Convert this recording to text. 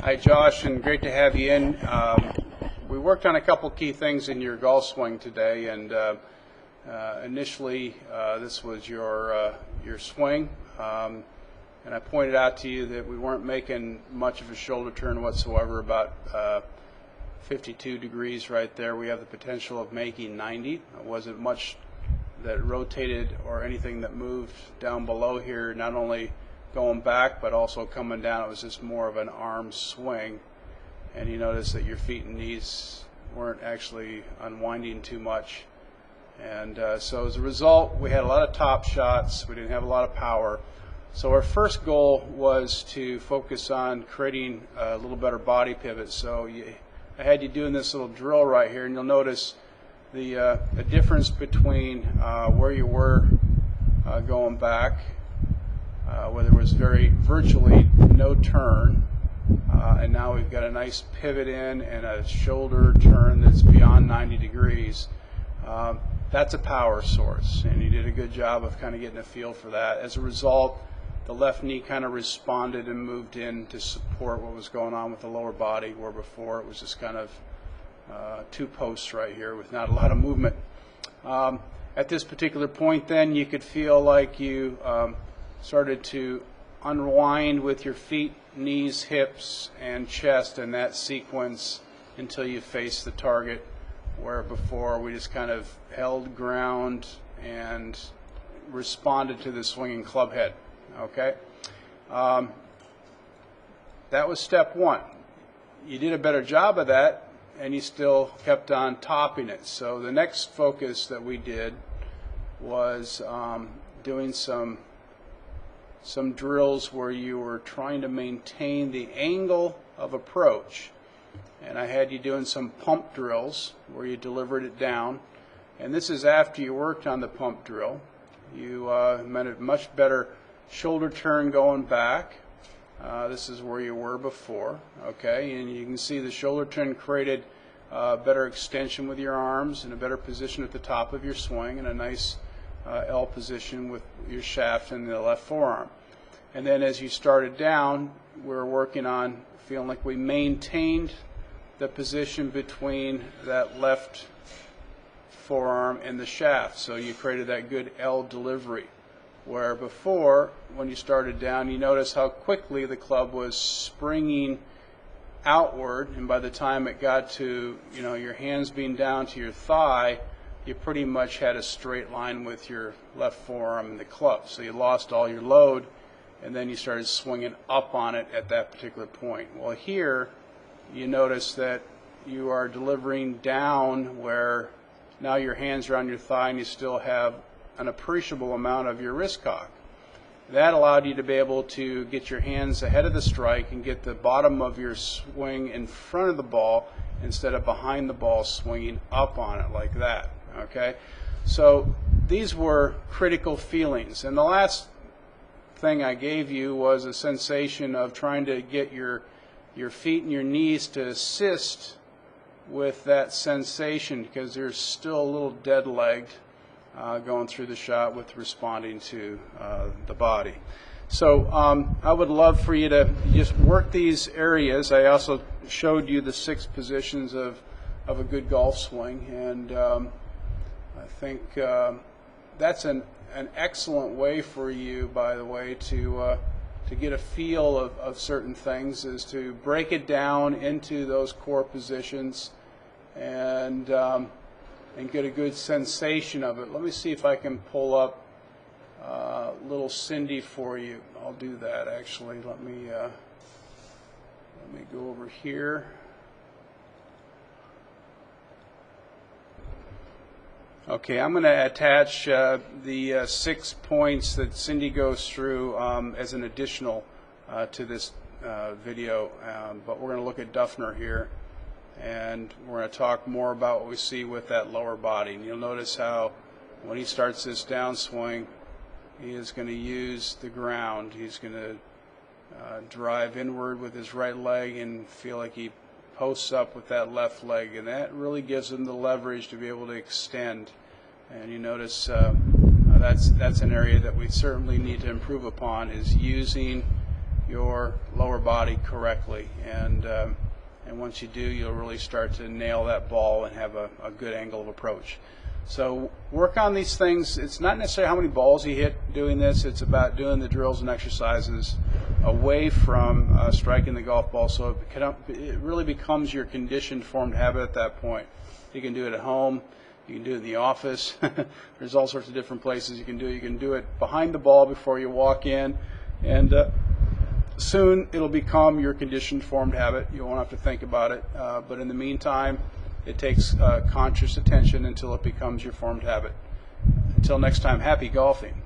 Hi, Josh, and great to have you in. We worked on a couple key things in your golf swing today, and initially this was your swing, and I pointed out to you that we weren't making much of a shoulder turn whatsoever, about 52 degrees right there. We have the potential of making 90. It wasn't much that rotated or anything that moved down below here, not only going back but also coming down. It was just more of an arm swing, and you notice that your feet and knees weren't actually unwinding too much, and so as a result we had a lot of top shots. We didn't have a lot of power, so our first goal was to focus on creating a little better body pivot. So I had you doing this little drill right here, and you'll notice the difference between where you were going back, where there was virtually no turn, and now we've got a nice pivot in and a shoulder turn that's beyond 90 degrees. That's a power source, and you did a good job of kind of getting a feel for that. As a result, the left knee kind of responded and moved in to support what was going on with the lower body, where before it was just kind of two posts right here with not a lot of movement. At this particular point then, you could feel like you started to unwind with your feet, knees, hips, and chest in that sequence until you face the target, where before we just kind of held ground and responded to the swinging club head. Okay, that was step one. You did a better job of that, and you still kept on topping it. So the next focus that we did was doing some drills where you were trying to maintain the angle of approach, and I had you doing some pump drills where you delivered it down, and this is after you worked on the pump drill. You made a much better shoulder turn going back. This is where you were before, okay, and you can see the shoulder turn created better extension with your arms and a better position at the top of your swing, and a nice L position with your shaft in the left forearm. And then as you started down, we were working on feeling like we maintained the position between that left forearm and the shaft, so you created that good L delivery, where before, when you started down, you notice how quickly the club was springing outward, and by the time it got to your hands being down to your thigh, you pretty much had a straight line with your left forearm and the club. So you lost all your load, and then you started swinging up on it at that particular point. Well, here you notice that you are delivering down, where now your hands are on your thigh and you still have an appreciable amount of your wrist cock. That allowed you to be able to get your hands ahead of the strike and get the bottom of your swing in front of the ball instead of behind the ball, swinging up on it like that. Okay, so these were critical feelings, and the last thing I gave you was a sensation of trying to get your feet and your knees to assist with that sensation, because there's still a little dead-legged going through the shot with responding to the body. So I would love for you to just work these areas. I also showed you the 6 positions of a good golf swing, and I think that's an excellent way for you, by the way, to get a feel of certain things, is to break it down into those core positions and get a good sensation of it. Let me see if I can pull up little Cindy for you. I'll do that actually. Let me go over here. Okay, I'm going to attach the 6 points that Cindy goes through as an additional to this video, but we're going to look at Duffner here, and we're going to talk more about what we see with that lower body. And you'll notice how when he starts this downswing, he is going to use the ground. He's going to drive inward with his right leg and feel like he posts up with that left leg, and that really gives him the leverage to be able to extend. And you notice that's an area that we certainly need to improve upon, is using your lower body correctly. And once you do, you'll really start to nail that ball and have a good angle of approach. So work on these things. It's not necessarily how many balls you hit doing this. It's about doing the drills and exercises away from striking the golf ball, so it really becomes your conditioned, formed habit at that point. You can do it at home. You can do it in the office. There's all sorts of different places you can do it. You can do it behind the ball before you walk in, and soon it'll become your conditioned, formed habit. You won't have to think about it. But in the meantime, it takes conscious attention until it becomes your formed habit. Until next time, happy golfing.